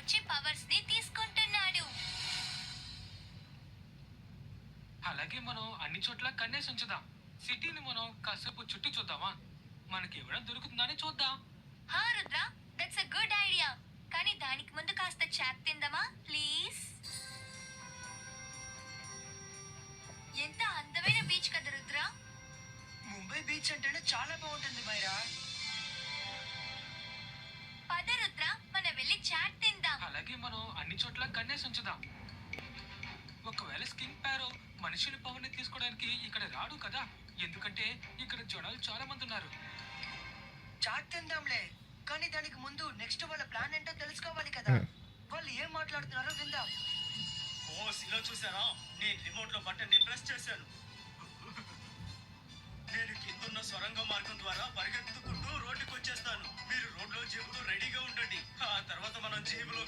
నుంచి పవర్స్ ని తీసుకుంటున్నాడు. అలాగే మనం అన్ని చోట్ల కన్నేసి ఉంచుదాం. సిటీని మనం కాసేపు చుట్టి చూద్దామా? మనకి ఎవరైనా దొరుకుతుందని చూద్దాం. హా Rudra, that's a good idea. కానీ దానికి ముందు కాస్త చాట్ తిందామా ప్లీజ్? ఎంత అందమైన బీచ్ కదా రుద్ర. ముంబై బీచ్ అంటేనే చాలా బాగుంటుంది మైరా. పద రుద్ర, మనం వెళ్ళి చాట్ తిందాం. అలాగే మనం అన్ని చోట్ల కన్నేసి ఉంచుదాం. ఒకవేళ స్కిన్ పారో మనుషుల పవర్ని తీసుకోవడానికి ఇక్కడ రాడు కదా, ఎందుకంటే ఇక్కడ జనాలు చాలా మంది ఉన్నారు. చాట్ తిందాంలే, కానీ దానికి ముందు నెక్స్ట్ వాళ్ళ ప్లాన్ ఏంటో తెలుసుకోవాలి కదా. వాళ్ళు ఏం మాట్లాడుతున్నారో విందాం. ఓ సిలో చూసారా, నేను రిమోట్ లో బటన్ ని ప్రెస్ చేశాను. నేను కిందున్న సొరంగ మార్గం ద్వారా పరిగెత్తుకుంటూ రోడ్డుకి వచ్చేస్తాను. మీరు రోడ్లో జేబులో రెడీగా ఉండండి. ఆ తర్వాత మనం జేబులో